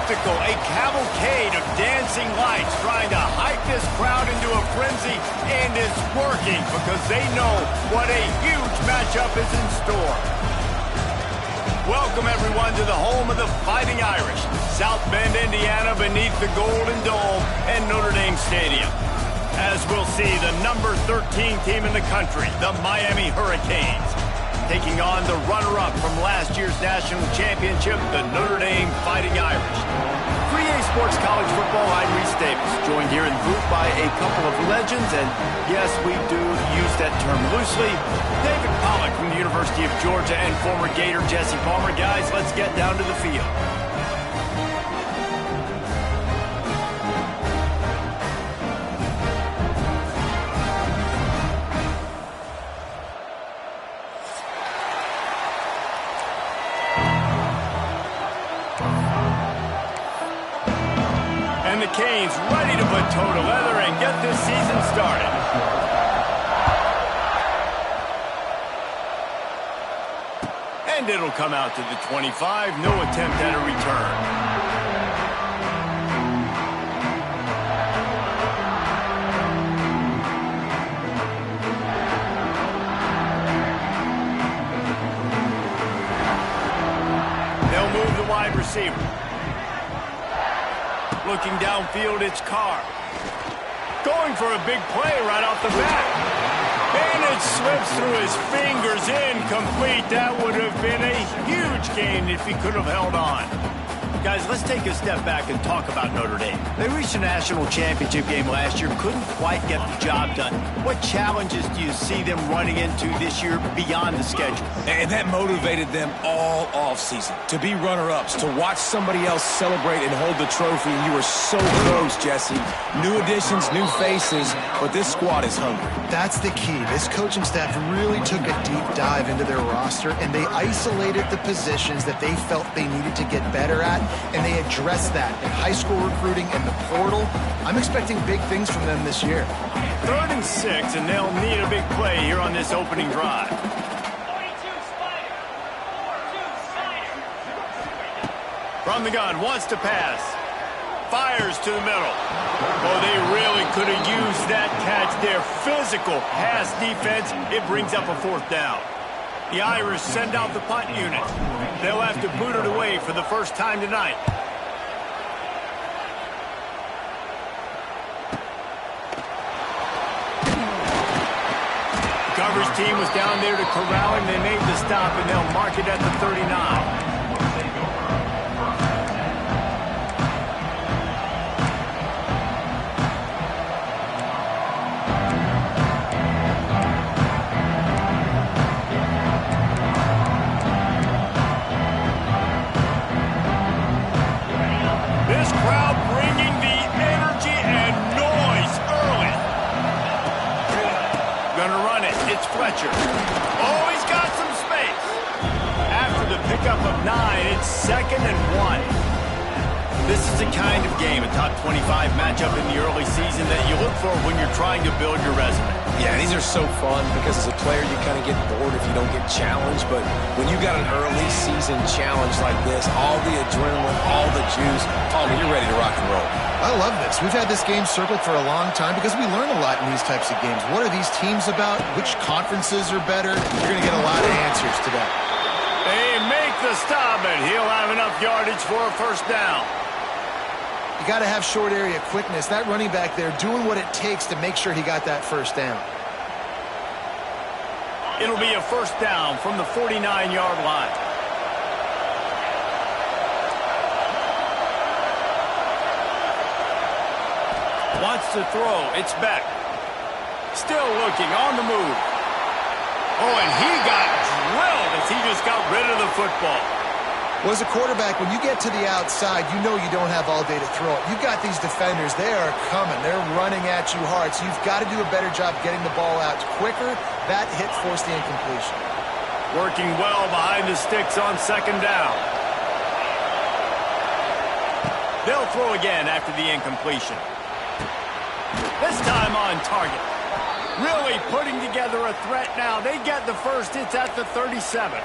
spectacle, a cavalcade of dancing lights trying to hype this crowd into a frenzy, and it's working because they know what a huge matchup is in store. Welcome, everyone, to the home of the Fighting Irish, South Bend, Indiana, beneath the Golden Dome and Notre Dame Stadium. As we'll see, the number 13 team in the country, the Miami Hurricanes, taking on the runner-up from last year's national championship, the Notre Dame Fighting Irish. 3A Sports College Football, I'm Reese Davis, joined here in the booth by a couple of legends, and yes, we do use that term loosely. David Pollack from the University of Georgia and former Gator Jesse Palmer. Guys, let's get down to the field. And the Canes ready to put toe to leather and get this season started. And it'll come out to the 25. No attempt at a return. They'll move the wide receiver. Looking downfield, it's Carr. Going for a big play right off the bat. And it slips through his fingers, incomplete. That would have been a huge gain if he could have held on. Guys, let's take a step back and talk about Notre Dame. They reached a national championship game last year, couldn't quite get the job done. What challenges do you see them running into this year beyond the schedule? And that motivated them all offseason. To be runner-ups, to watch somebody else celebrate and hold the trophy, and you were so close, Jesse. New additions, new faces, but this squad is hungry. That's the key. This coaching staff really took a deep dive into their roster, and they isolated the positions that they felt they needed to get better at, and they addressed that in high school recruiting and the portal. I'm expecting big things from them this year. 3rd and 6, and they'll need a big play here on this opening drive. From the gun, wants to pass. Fires to the middle. Oh, they really could have used that catch there. Physical pass defense. It brings up a 4th down. The Irish send out the punt unit. They'll have to boot it away for the first time tonight. The coverage team was down there to corral him. They made the stop, and they'll mark it at the 39. Oh, he's got some space. After the pickup of 9, it's 2nd and 1. This is the kind of game, a top 25 matchup in the early season, that you look for when you're trying to build your resume. Yeah, these are so fun because as a player you kind of get bored if you don't get challenged, but when you got an early season challenge like this, all the adrenaline, all the juice, you're ready to rock and roll. I love this. We've had this game circled for a long time because we learn a lot in these types of games. What are these teams about? Which conferences are better? You're going to get a lot of answers today. They make the stop, and he'll have enough yardage for a 1st down. You got to have short area quickness. That running back there doing what it takes to make sure he got that 1st down. It'll be a 1st down from the 49-yard line. Wants to throw. It's Beck. Still looking on the move. Oh, and he got drilled as he just got rid of the football. Well, as a quarterback, when you get to the outside, you know you don't have all day to throw it. You've got these defenders. They are coming. They're running at you hard. So you've got to do a better job getting the ball out quicker. That hit forced the incompletion. Working well behind the sticks on 2nd down. They'll throw again after the incompletion. This time on target. Really putting together a threat now. They get the 1st. It's at the 37.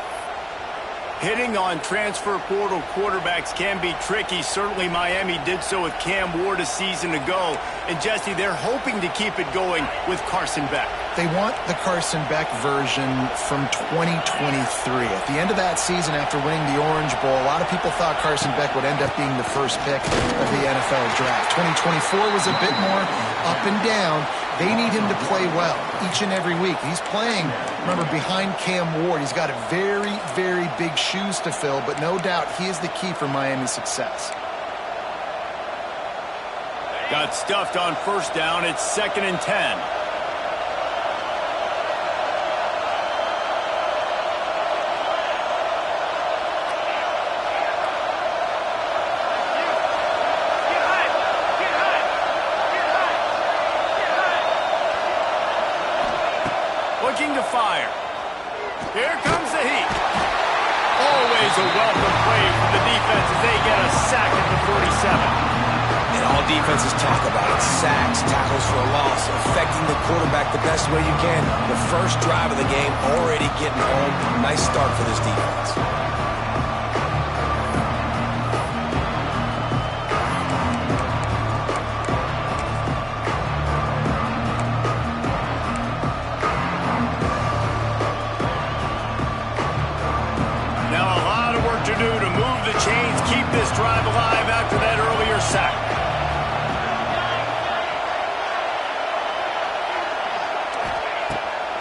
Hitting on transfer portal quarterbacks can be tricky. Certainly Miami did so with Cam Ward a season ago. And Jesse, they're hoping to keep it going with Carson Beck. They want the Carson Beck version from 2023. At the end of that season, after winning the Orange Bowl, a lot of people thought Carson Beck would end up being the first pick of the NFL draft. 2024 was a bit more up and down. They need him to play well each and every week. He's playing, remember, behind Cam Ward. He's got a very, very big shoes to fill, but no doubt he is the key for Miami's success. Got stuffed on first down. It's 2nd and 10. Looking to fire. Here comes the heat. Always a welcome play for the defense as they get a sack at the 47. And all defenses talk about it. Sacks, tackles for a loss, affecting the quarterback the best way you can. The first drive of the game, already getting home. Nice start for this defense. Now a lot of work to do to move the chains, keep this drive alive after that earlier sack.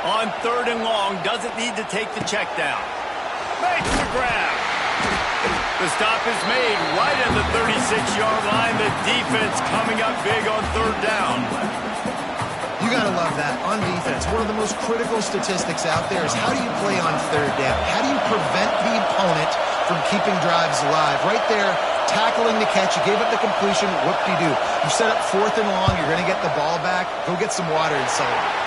On 3rd and long, doesn't need to take the check down. Makes the grab. The stop is made right at the 36-yard line. The defense coming up big on 3rd down. You got to love that on defense. One of the most critical statistics out there is how do you play on 3rd down? How do you prevent the opponent from keeping drives alive? Right there, tackling the catch. You gave up the completion. Whoop-de-doo. You set up 4th and long. You're going to get the ball back. Go get some water and celebrate.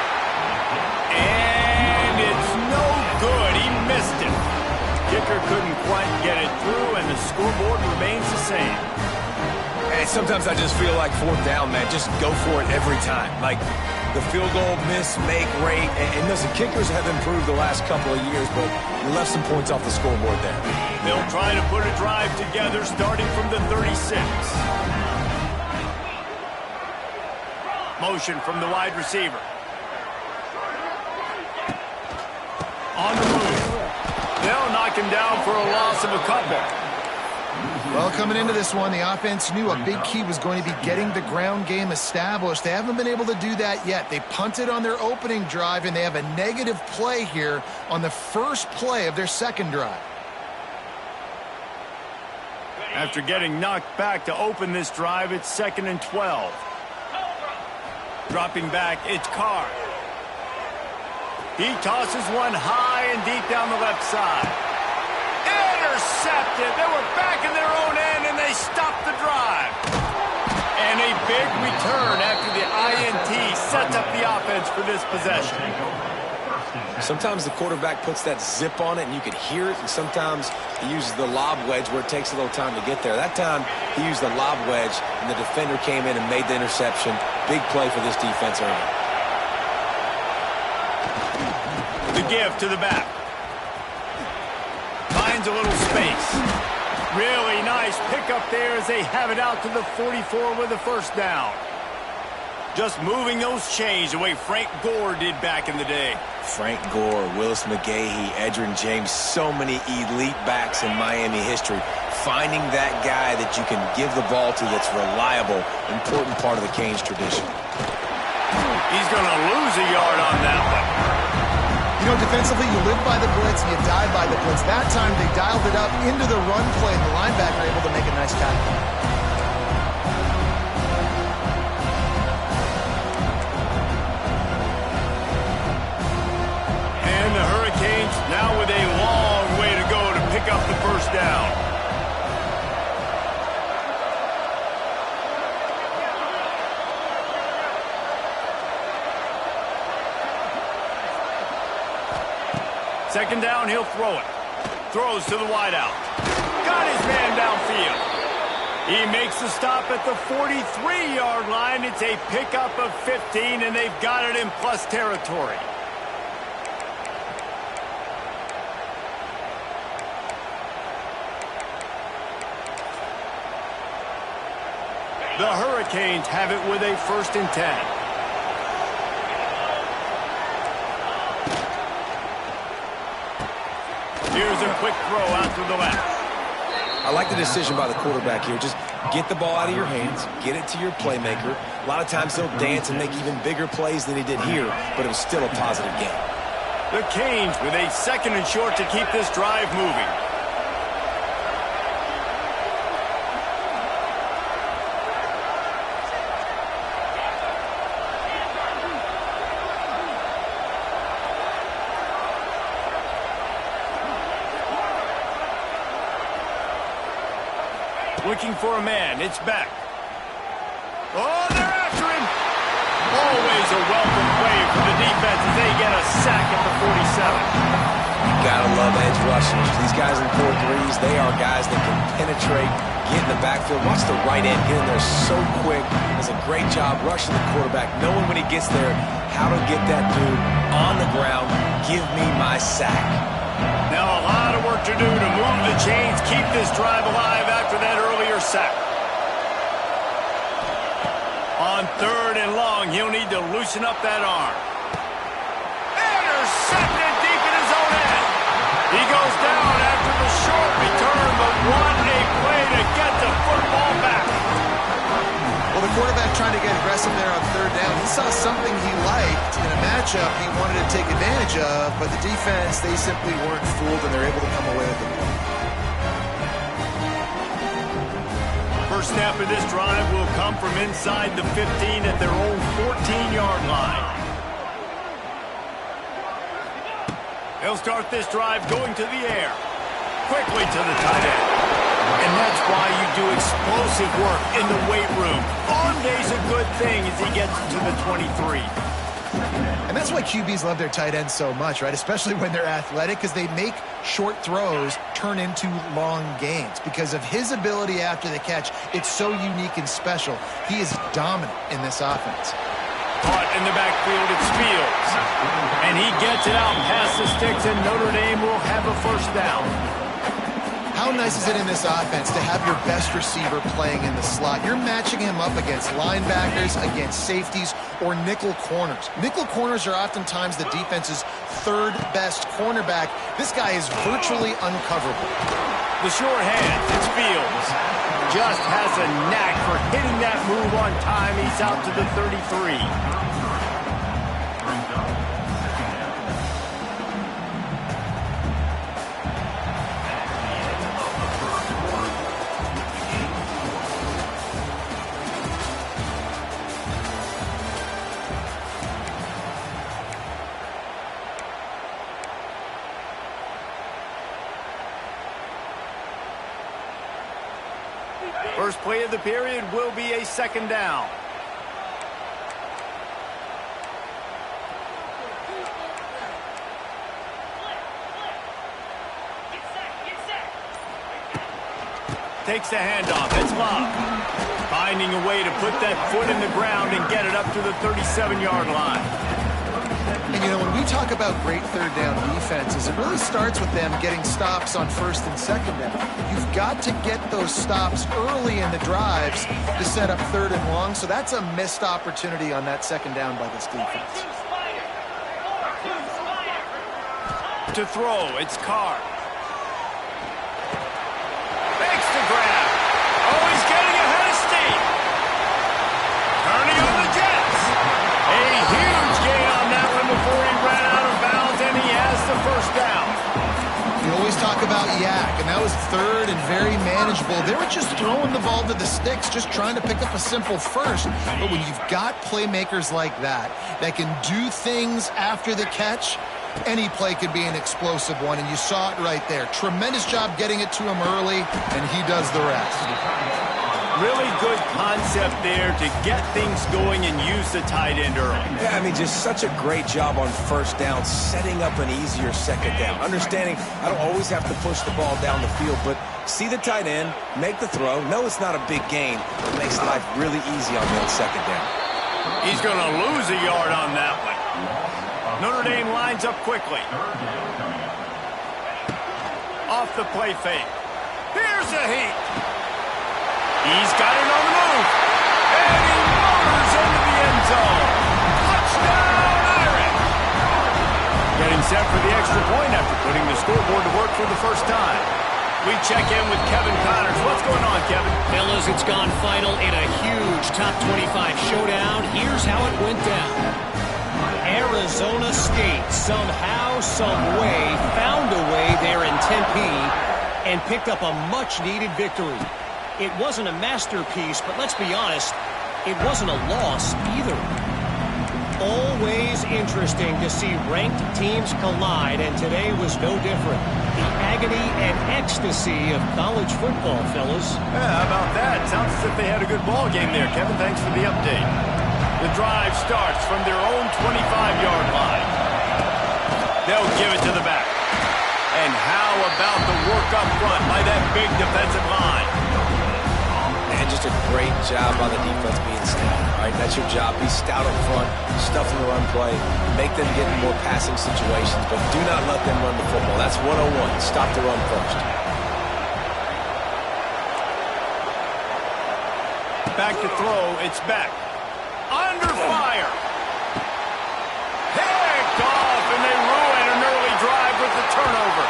And it's no good. He missed it. Kicker couldn't quite get it through, and the scoreboard remains the same. And sometimes I just feel like 4th down, man. Just go for it every time. Like the field goal miss, make rate. And listen, kickers have improved the last couple of years, but you left some points off the scoreboard there. They'll try to put a drive together starting from the 36. Motion from the wide receiver. On the move. They'll knock him down for a loss of a couple. Well, coming into this one, the offense knew a big key was going to be getting the ground game established. They haven't been able to do that yet. They punted on their opening drive, and they have a negative play here on the first play of their second drive. After getting knocked back to open this drive, it's 2nd and 12. Dropping back, it's Carr. He tosses one high and deep down the left side. Intercepted. They were back in their own end, and they stopped the drive. And a big return after the INT sets up the offense for this possession. Sometimes the quarterback puts that zip on it, and you can hear it, and sometimes he uses the lob wedge where it takes a little time to get there. That time, he used the lob wedge, and the defender came in and made the interception. Big play for this defense early. The give to the back. Finds a little space. Really nice pickup there as they have it out to the 44 with a first down. Just moving those chains the way Frank Gore did back in the day. Frank Gore, Willis McGahee, Edgerrin James, so many elite backs in Miami history. Finding that guy that you can give the ball to that's reliable, important part of the Canes tradition. He's going to lose a yard on that one. You know, defensively, you live by the blitz and you die by the blitz. That time, they dialed it up into the run play, and the linebacker able to make a nice tackle. And the Hurricanes now with a long way to go to pick up the first down. Second down, he'll throw it. Throws to the wideout. Got his man downfield. He makes the stop at the 43-yard line. It's a pickup of 15, and they've got it in plus territory. The Hurricanes have it with a 1st and 10. Here's a quick throw out to the left. I like the decision by the quarterback here. Just get the ball out of your hands, get it to your playmaker. A lot of times he'll dance and make even bigger plays than he did here, but it was still a positive game. The Canes with a 2nd and short to keep this drive moving. Looking for a man. It's back. Oh, they're after him. Always a welcome play for the defense as they get a sack at the 47. Gotta love edge rushers. These guys in 4-3s, they are guys that can penetrate, get in the backfield. Watch the right end get in there so quick. Does a great job rushing the quarterback, knowing when he gets there how to get that dude on the ground. Give me my sack. Now a lot of work to do to move the chains, keep this drive alive after that earlier sack. On 3rd and long, he'll need to loosen up that arm. Intercepted deep in his own end. He goes down after the short return, but what a play to get the football back. Well, the quarterback trying to get aggressive there on 3rd down. He saw something he liked in a matchup he wanted to take advantage of, but the defense, they simply weren't fooled, and they're able to come away with the win. First snap of this drive will come from inside the 15 at their own 14-yard line. They'll start this drive going to the air. Quickly to the tight end. And that's why you do explosive work in the weight room. Arm day's a good thing as he gets to the 23. And that's why QBs love their tight ends so much, right? Especially when they're athletic, because they make short throws turn into long gains. Because of his ability after the catch, it's so unique and special. He is dominant in this offense. Caught in the backfield, it's Fields. And he gets it out past the sticks, and Notre Dame will have a 1st down. How nice is it in this offense to have your best receiver playing in the slot? You're matching him up against linebackers, against safeties, or nickel corners. Nickel corners are oftentimes the defense's 3rd best cornerback. This guy is virtually uncoverable. The short hand, it's Fields. Just has a knack for hitting that move on time. He's out to the 33. First play of the period will be a 2nd down. Takes the handoff. It's Love. Finding a way to put that foot in the ground and get it up to the 37-yard line. And, you know, when we talk about great 3rd down defenses, it really starts with them getting stops on 1st and 2nd down. You've got to get those stops early in the drives to set up 3rd and long, so that's a missed opportunity on that 2nd down by this defense. To throw, it's Carr. Makes the grab. Oh, he's getting ahead of steam. Turning on the Jets. A huge gain on that one before he ran out of bounds, and he has the 1st down. You always talk about yak, and that was 3rd and very manageable. They were just throwing the ball to the sticks, just trying to pick up a simple 1st. But when you've got playmakers like that can do things after the catch, any play could be an explosive one, and you saw it right there. Tremendous job getting it to him early, and he does the rest. Really good concept there to get things going and use the tight end early. Yeah, I mean, just such a great job on 1st down, setting up an easier 2nd down. Understanding I don't always have to push the ball down the field, but see the tight end, make the throw. No, it's not a big gain. It makes life really easy on that 2nd down. He's going to lose a yard on that one. Notre Dame lines up quickly. Off the play fake. Here's a heat. He's got it on the move. set for the extra point after putting the scoreboard to work for the first time. We check in with Kevin Connors. What's going on, Kevin? Fellas, it's gone final in a huge top 25 showdown. Here's how it went down. Arizona State somehow, some way, found a way there in Tempe and picked up a much-needed victory. It wasn't a masterpiece, but let's be honest, it wasn't a loss either. Always interesting to see ranked teams collide, and today was no different. The agony and ecstasy of college football, fellas. Yeah, how about that? Sounds as if they had a good ball game there. Kevin, thanks for the update. The drive starts from their own 25-yard line. They'll give it to the back. And how about the work up front by that big defensive line? And just a great job by the defense being stout. All right, that's your job. Be stout up front, stuff in the run play, make them get in more passing situations, but do not let them run the football. That's 101. Stop the run first. Back to throw. It's back. Under fire. Picked off, and they ruin an early drive with the turnover.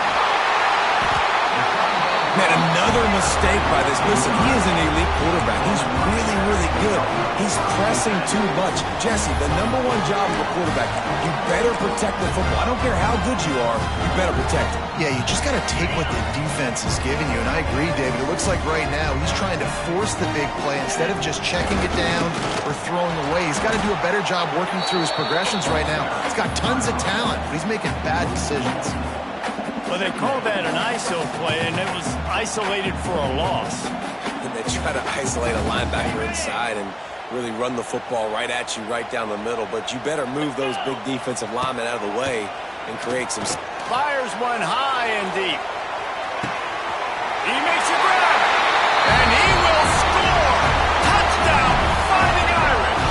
Man, another mistake by this. Listen, he is an elite quarterback. He's really, really good. He's pressing too much. Jesse, the #1 job of a quarterback, you better protect the football. I don't care how good you are, you better protect it. Yeah, you just got to take what the defense is giving you, and I agree, David. It looks like right now he's trying to force the big play instead of just checking it down or throwing away. He's got to do a better job working through his progressions right now. He's got tons of talent, but he's making bad decisions. Well, they called that an ISO play, and it was isolated for a loss. And they try to isolate a linebacker inside and really run the football right at you, right down the middle. But you better move those big defensive linemen out of the way and create some... Fires one high and deep. He makes a grab, and he will score. Touchdown, Fighting Irish.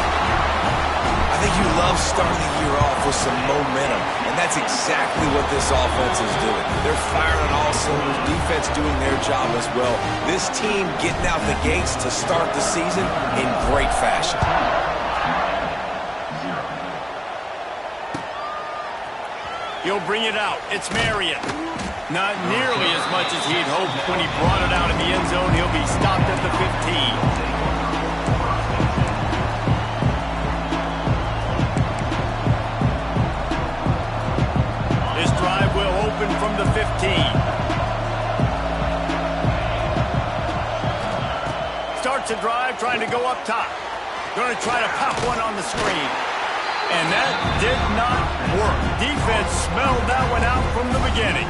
I think you love starting the year off with some momentum, and that's exactly what this offense is doing. They're firing on all cylinders, defense doing their job as well. This team getting out the gates to start the season in great fashion. He'll bring it out. It's Marion. Not nearly as much as he'd hoped when he brought it out in the end zone. He'll be stopped at the 15. Will open from the 15. Starts a drive trying to go up top. Going to try to pop one on the screen. And that did not work. Defense smelled that one out from the beginning.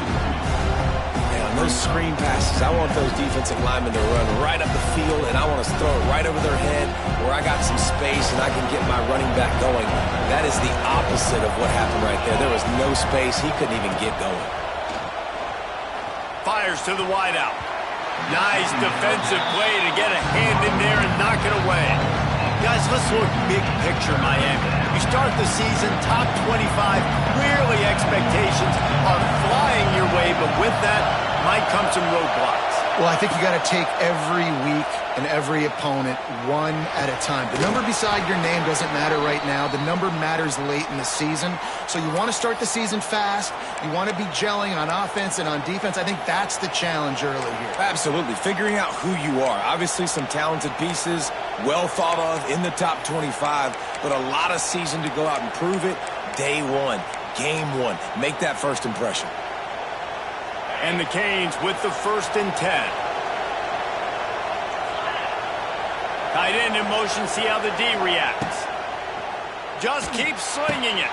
Yeah, on those screen passes, I want those defensive linemen to run right up the field, and I want to throw it right over their head where I got some space and I can get my running back going. That is the opposite of what happened right there. There was no space. He couldn't even get going. Fires to the wideout. Nice defensive play to get a hand in there and knock it away. Guys, let's look big picture Miami. You start the season top 25. Clearly expectations are flying your way, but with that might come some roadblocks. Well, I think you got to take every week and every opponent one at a time. The number beside your name doesn't matter right now. The number matters late in the season. So you want to start the season fast. You want to be gelling on offense and on defense. I think that's the challenge early here. Absolutely. Figuring out who you are. Obviously some talented pieces, well thought of in the top 25, but a lot of season to go out and prove it. Day one, game one. Make that first impression. And the Canes with the 1st and 10. Tight end in motion, see how the D reacts. Just keep slinging it.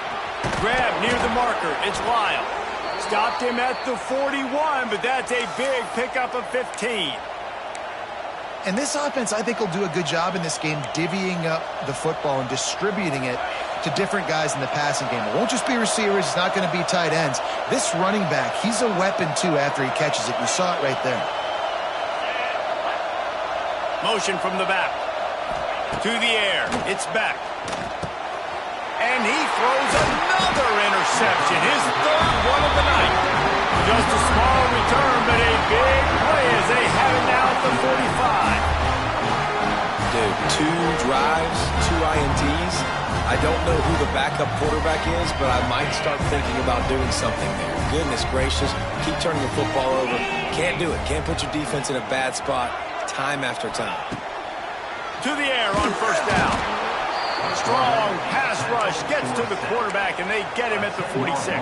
Grab near the marker, it's Lyle. Stopped him at the 41, but that's a big pickup of 15. And this offense, I think, will do a good job in this game divvying up the football and distributing it to different guys in the passing game. It won't just be receivers. It's not going to be tight ends. This running back, he's a weapon, too, after he catches it. You saw it right there. Motion from the back. To the air. It's back. And he throws another interception. His 3rd one of the night. Just a small return, but a big play as they have it now at the 45. Dude, 2 drives, 2 INTs. I I don't know who the backup quarterback is, but I might start thinking about doing something there. Goodness gracious, keep turning the football over. Can't do it. Can't put your defense in a bad spot time after time. To the air on first down. Strong pass rush gets to the quarterback, and they get him at the 46.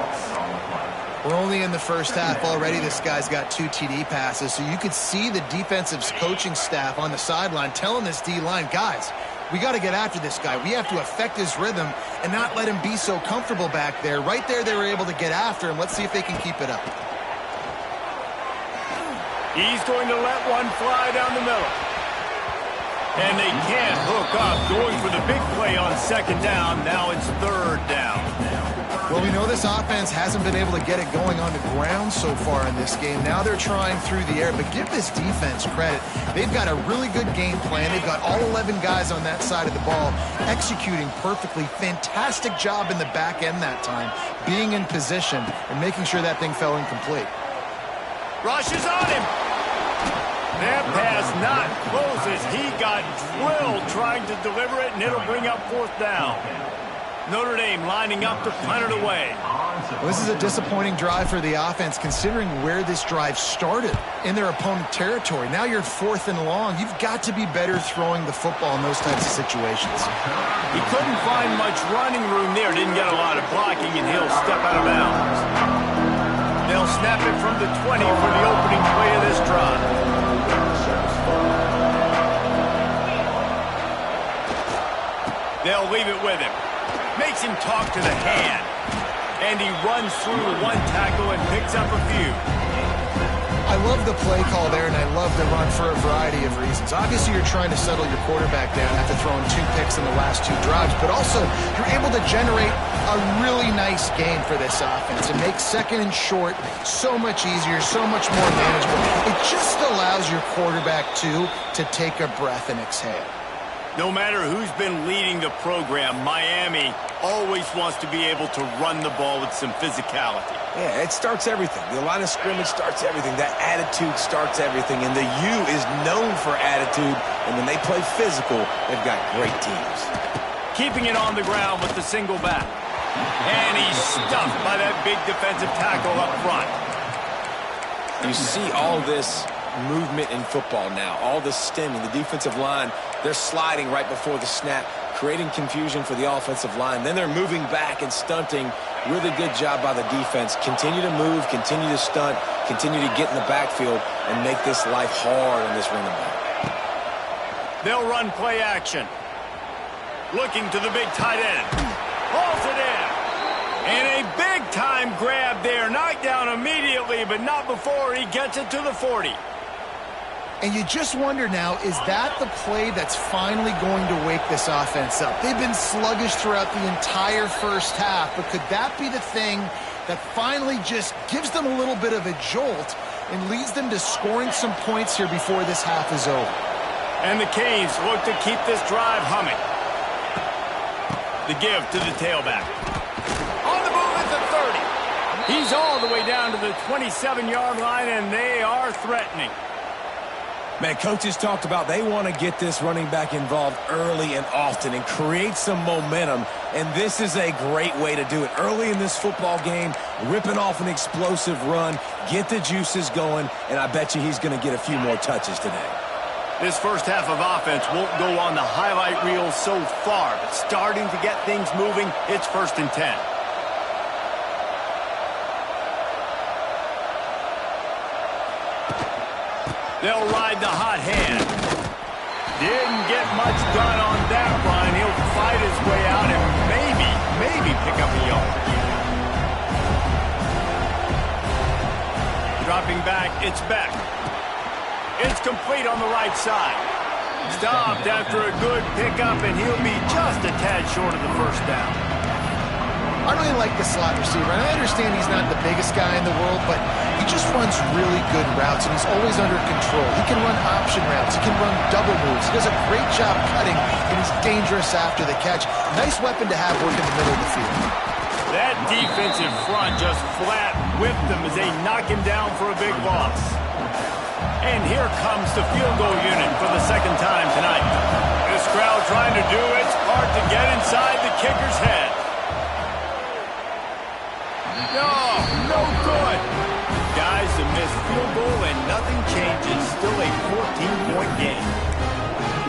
We're only in the first half already. This guy's got 2 TD passes, so you could see the defensive coaching staff on the sideline telling this D-line, guys, we got to get after this guy. We have to affect his rhythm and not let him be so comfortable back there. Right there, they were able to get after him. Let's see if they can keep it up. He's going to let one fly down the middle. And they can't hook up, going for the big play on second down. Now it's third down. Well, we know this offense hasn't been able to get it going on the ground so far in this game. Now they're trying through the air, but give this defense credit. They've got a really good game plan. They've got all 11 guys on that side of the ball executing perfectly. Fantastic job in the back end that time, being in position and making sure that thing fell incomplete. Rush is on him. That pass not closes. He got drilled trying to deliver it, and it'll bring up fourth down. Notre Dame lining up to punt it away. Well, this is a disappointing drive for the offense, considering where this drive started in their opponent territory. Now you're 4th and long. You've got to be better throwing the football in those types of situations. He couldn't find much running room there. Didn't get a lot of blocking, and he'll step out of bounds. They'll snap it from the 20 for the opening play of this drive. They'll leave it with him. Makes him talk to the hand. And he runs through one tackle and picks up a few. I love the play call there, and I love the run for a variety of reasons. Obviously, you're trying to settle your quarterback down after throwing 2 picks in the last 2 drives, but also you're able to generate a really nice game for this offense and make second and short so much easier, so much more manageable. It just allows your quarterback, too, to take a breath and exhale. No matter who's been leading the program, Miami always wants to be able to run the ball with some physicality. Yeah, it starts everything. The line of scrimmage starts everything. That attitude starts everything. And the U is known for attitude. And when they play physical, they've got great teams. Keeping it on the ground with the single back. And he's stuffed by that big defensive tackle up front. You see all this movement in football now, all the stemming, the defensive line, they're sliding right before the snap, creating confusion for the offensive line. Then they're moving back and stunting. Really good job by the defense. Continue to move, continue to stunt, continue to get in the backfield and make this life hard on this running back. They'll run play action. Looking to the big tight end. Hauls it in. And a big-time grab there. Knocked down immediately, but not before he gets it to the 40. And you just wonder now, is that the play that's finally going to wake this offense up? They've been sluggish throughout the entire first half, but could that be the thing that finally just gives them a little bit of a jolt and leads them to scoring some points here before this half is over? And the Canes look to keep this drive humming. The give to the tailback. On the move at the 30. He's all the way down to the 27-yard line, and they are threatening. Man, coaches talked about they want to get this running back involved early and often and create some momentum, and this is a great way to do it. Early in this football game, ripping off an explosive run, get the juices going, and I bet you he's going to get a few more touches today. This first half of offense won't go on the highlight reel so far, but starting to get things moving, it's 1st and 10. They'll ride the hot hand. Didn't get much done on that run. He'll fight his way out and maybe pick up a yard. Dropping back, it's Beck. It's complete on the right side. Stopped after a good pickup, and he'll be just a tad short of the first down. I really like the slot receiver, and I understand he's not the biggest guy in the world, but he just runs really good routes, and he's always under control. He can run option routes. He can run double moves. He does a great job cutting, and he's dangerous after the catch. Nice weapon to have working in the middle of the field. That defensive front just flat whipped him as they knock him down for a big loss. And here comes the field goal unit for the second time tonight. This crowd's trying to do its part to get inside the kicker's head. No good. Guys, a missed field goal and nothing changes. Still a 14-point game.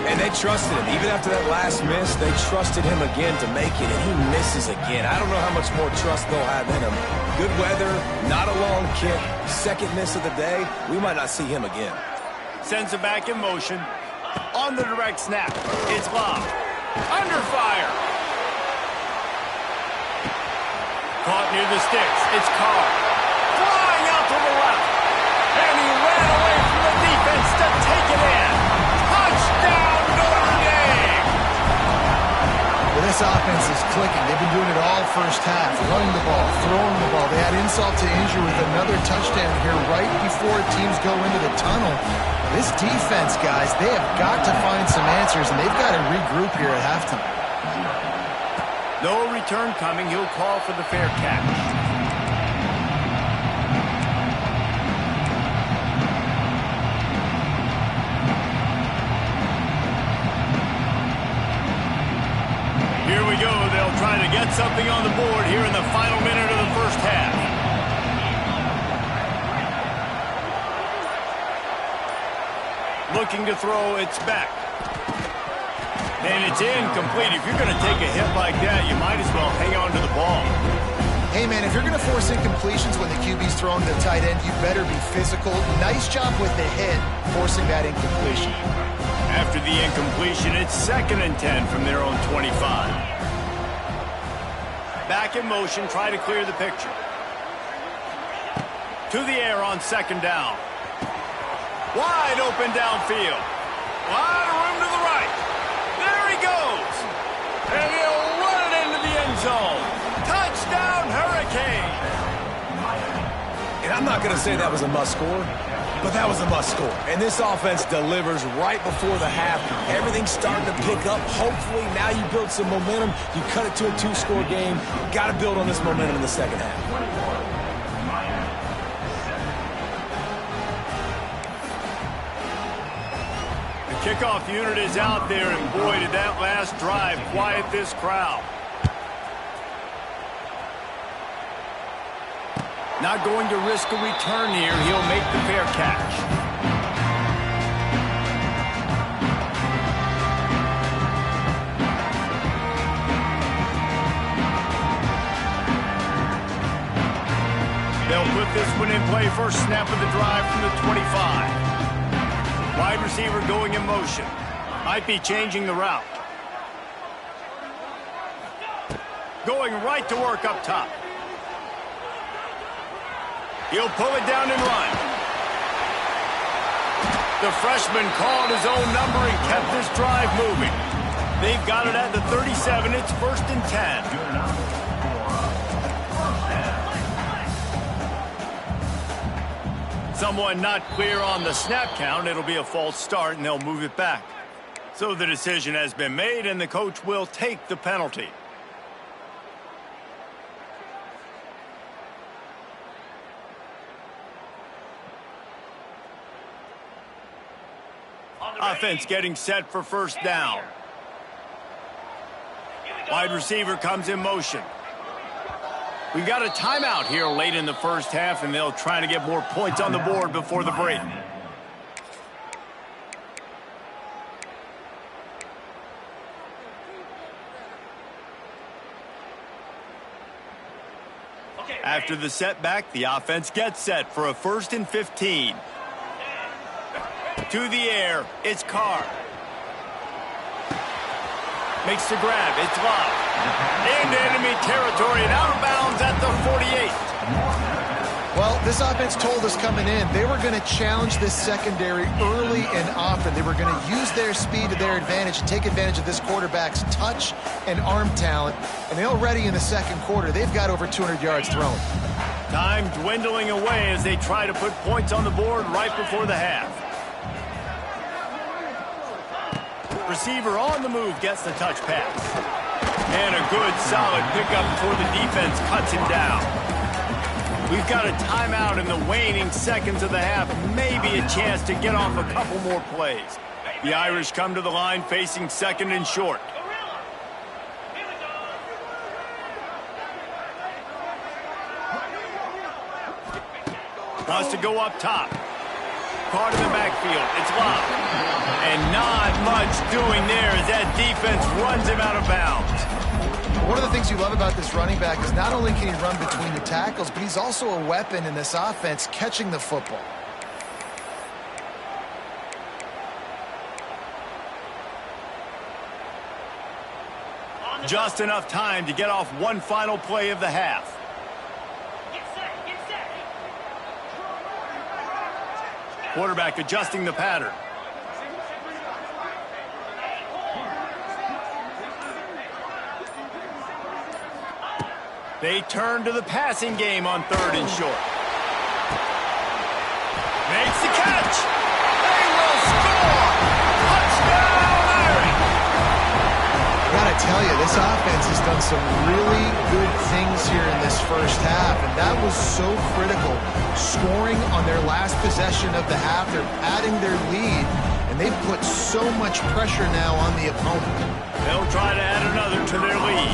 And they trusted him. Even after that last miss, they trusted him again to make it, and he misses again. I don't know how much more trust they'll have in him. Good weather, not a long kick, second miss of the day. We might not see him again. Sends it back in motion. On the direct snap. It's lobbed. Under fire. Caught near the sticks. It's Carr. Flying out to the left. And he ran away from the defense to take it in. Touchdown, Notre Dame! Well, this offense is clicking. They've been doing it all first half. Running the ball, throwing the ball. They had insult to injury with another touchdown here right before teams go into the tunnel. This defense, guys, they have got to find some answers, and they've got to regroup here at halftime. No return coming. He'll call for the fair catch. Here we go. They'll try to get something on the board here in the final minute of the first half. Looking to throw, it's back. And it's incomplete. If you're going to take a hit like that, you might as well hang on to the ball. Hey, man, if you're going to force incompletions when the QB's throwing the tight end, you better be physical. Nice job with the hit, forcing that incompletion. After the incompletion, it's 2nd and 10 from their own 25. Back in motion, try to clear the picture. To the air on 2nd down. Wide open downfield. A lot of room to the right. There he goes. And he'll run it into the end zone. Touchdown, Hurricane. And I'm not going to say that was a must-score, but that was a must-score. And this offense delivers right before the half. Everything's starting to pick up. Hopefully, now you build some momentum. You cut it to a 2-score game. Got to build on this momentum in the second half. Kickoff unit is out there, and boy, did that last drive quiet this crowd. Not going to risk a return here. He'll make the fair catch. They'll put this one in play. First snap of the drive from the 25. Wide receiver going in motion. Might be changing the route. Going right to work up top. He'll pull it down and run. The freshman called his own number and kept this drive moving. They've got it at the 37. It's 1st and 10. Someone not clear on the snap count. It'll be a false start, and they'll move it back. So the decision has been made, and the coach will take the penalty. Offense getting set for 1st down. Wide receiver comes in motion. We've got a timeout here late in the first half, and they'll try to get more points on the board before the break. After the setback, the offense gets set for a 1st and 15. To the air, it's Carr. Makes the grab, it's locked. Into enemy territory and out of bounds at the 48. Well, this offense told us coming in they were going to challenge this secondary early and often. They were going to use their speed to their advantage and take advantage of this quarterback's touch and arm talent. And already in the second quarter, they've got over 200 yards thrown. Time dwindling away as they try to put points on the board right before the half. Receiver on the move gets the touch pass. And a good, solid pickup before the defense cuts him down. We've got a timeout in the waning seconds of the half. Maybe a chance to get off a couple more plays. The Irish come to the line facing second and short. Wants to go up top. Caught in the backfield. It's locked. And not much doing there as that defense runs him out of bounds. One of the things you love about this running back is not only can he run between the tackles, but he's also a weapon in this offense catching the football. Just enough time to get off one final play of the half. Quarterback adjusting the pattern. They turn to the passing game on third and short. Makes the catch. They will score. Touchdown, Irish. Gotta tell you, this offense has done some really good things here in this first half, and that was so critical. Scoring on their last possession of the half, they're adding their lead, and they've put so much pressure now on the opponent. They'll try to add another to their lead.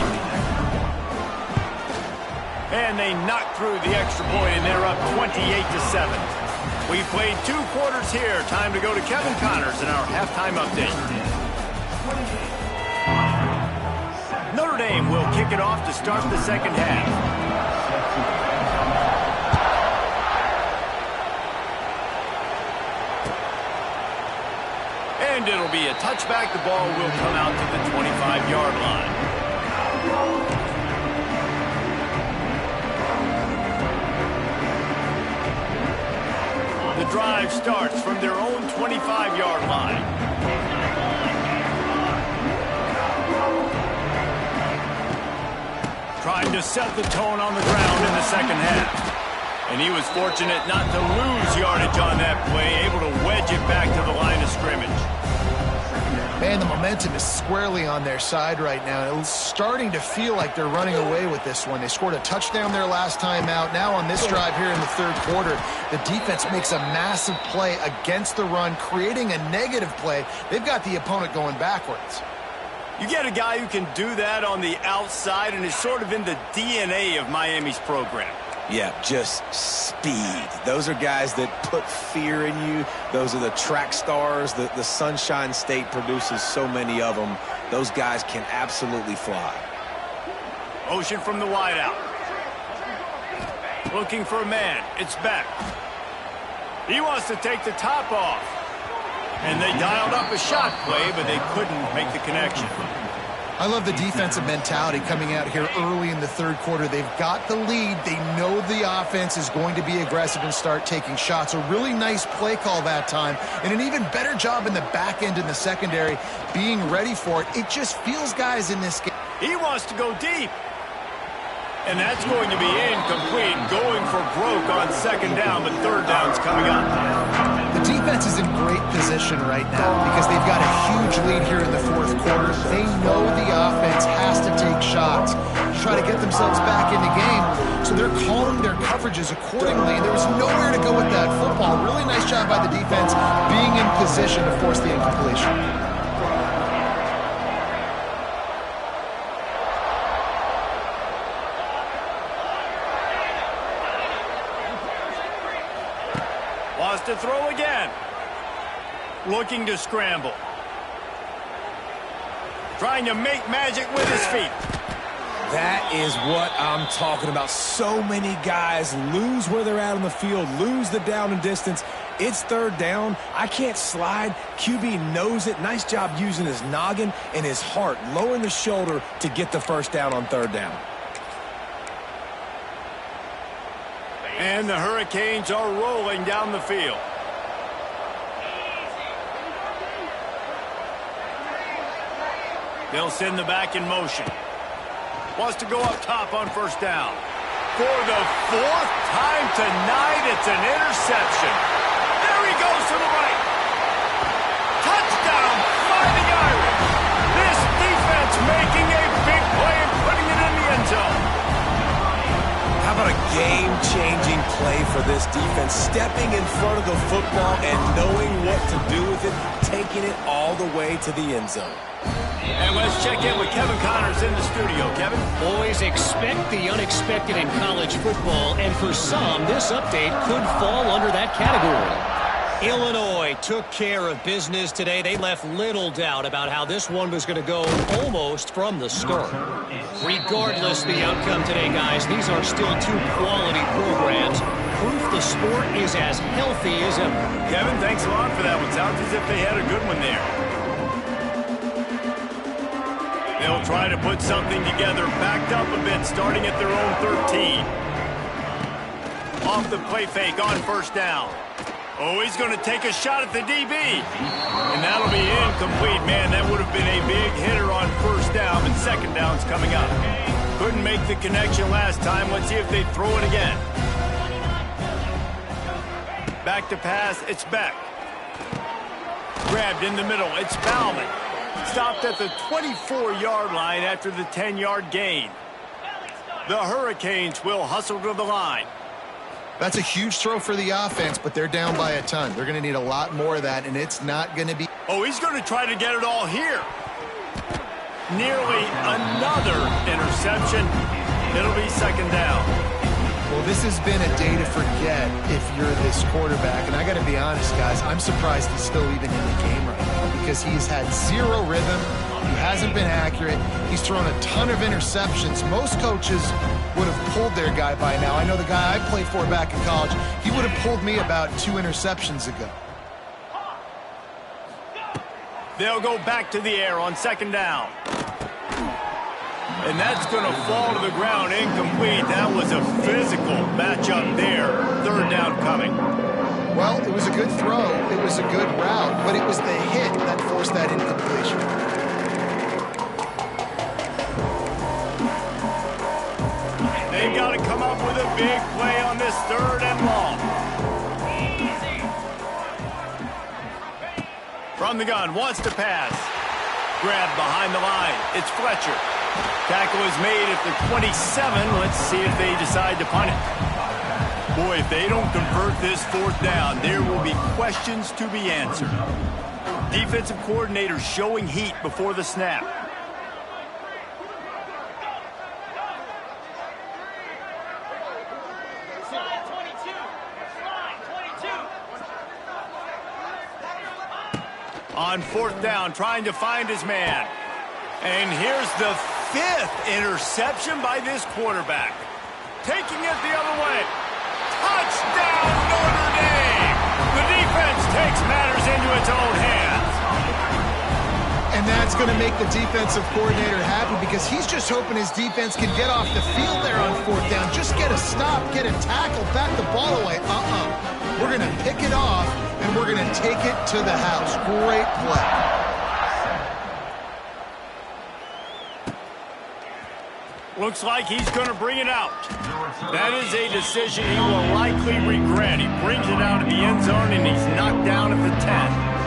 And they knock through the extra point, and they're up 28-7. We've played 2 quarters here. Time to go to Kevin Connors in our halftime update. Notre Dame will kick it off to start the second half. And it'll be a touchback. The ball will come out to the 25-yard line. The drive starts from their own 25-yard line. Trying to set the tone on the ground in the second half. And he was fortunate not to lose yardage on that play, able to wedge it back to the line of scrimmage. Man, the momentum is squarely on their side right now. It's starting to feel like they're running away with this one. They scored a touchdown their last time out. Now on this drive here in the third quarter, the defense makes a massive play against the run, creating a negative play. They've got the opponent going backwards. You get a guy who can do that on the outside and is sort of in the DNA of Miami's program. Yeah, just speed. Those are guys that put fear in you. Those are the track stars. The Sunshine State produces so many of them. Those guys can absolutely fly. Motion from the wideout. Looking for a man. It's Beck. He wants to take the top off. And they dialed up a shot play, but they couldn't make the connection. I love the defensive mentality coming out here early in the third quarter. They've got the lead. They know the offense is going to be aggressive and start taking shots. A really nice play call that time, and an even better job in the back end in the secondary being ready for it. It just feels, guys, in this game. He wants to go deep. And that's going to be incomplete, going for broke on second down, but third down's coming up. The defense is in great position right now because they've got a huge lead here in the fourth quarter. They know the offense has to take shots to try to get themselves back in the game, so they're calling their coverages accordingly. There was nowhere to go with that football. Really nice job by the defense being in position to force the incompletion. To throw again. Looking to scramble. Trying to make magic with his feet. That is what I'm talking about. So many guys lose where they're at on the field, lose the down and distance. It's third down. I can't slide. QB knows it. Nice job using his noggin and his heart, lowering the shoulder to get the first down on third down. And the Hurricanes are rolling down the field. They'll send the back in motion. Wants to go up top on first down. For the fourth time tonight, it's an interception. There he goes to the right. Touchdown, Fighting Irish. This defense making a big play and putting it in the end zone. How about a game-changing play for this defense, stepping in front of the football and knowing what to do with it, taking it all the way to the end zone. And let's check in with Kevin Connors in the studio. Kevin? Always expect the unexpected in college football, and for some, this update could fall under that category. Illinois took care of business today. They left little doubt about how this one was going to go almost from the start. Regardless the outcome today, guys, these are still two quality programs. Proof the sport is as healthy as ever. Kevin, thanks a lot for that one. Sounds as if they had a good one there. They'll try to put something together, backed up a bit, starting at their own 13. Off the play fake on first down. Oh, he's going to take a shot at the DB. And that'll be incomplete. Man, that would have been a big hitter on first down, but second down's coming up. Couldn't make the connection last time. Let's see if they throw it again. Back to pass, it's Beck. Grabbed in the middle, it's Bauman. Stopped at the 24-yard line after the 10-yard gain. The Hurricanes will hustle to the line. That's a huge throw for the offense, but they're down by a ton. They're going to need a lot more of that, and it's not going to be... Oh, he's going to try to get it all here. Nearly another interception. It'll be second down. Well, this has been a day to forget if you're this quarterback, and I got to be honest, guys, I'm surprised he's still even in the game right now because he's had zero rhythm. He hasn't been accurate. He's thrown a ton of interceptions. Most coaches would have pulled their guy by now. I know the guy I played for back in college, he would have pulled me about 2 interceptions ago. They'll go back to the air on second down. And that's going to fall to the ground incomplete. That was a physical matchup there. Third down coming. Well, it was a good throw. It was a good route, but it was the hit that forced that incompletion. They've got to come up with a big play on this third and long. From the gun, wants to pass. Grabbed behind the line. It's Fletcher. Tackle is made at the 27. Let's see if they decide to punt it. Boy, if they don't convert this fourth down, there will be questions to be answered. Defensive coordinator showing heat before the snap. On fourth down, trying to find his man. And here's the 5th interception by this quarterback. Taking it the other way. Touchdown, Notre Dame! The defense takes matters into its own hands. And that's going to make the defensive coordinator happy because he's just hoping his defense can get off the field there on fourth down. Just get a stop, get a tackle, back the ball away. We're going to pick it off, and we're going to take it to the house. Great play. Looks like he's going to bring it out. That is a decision he will likely regret. He brings it out of the end zone, and he's knocked down at the 10.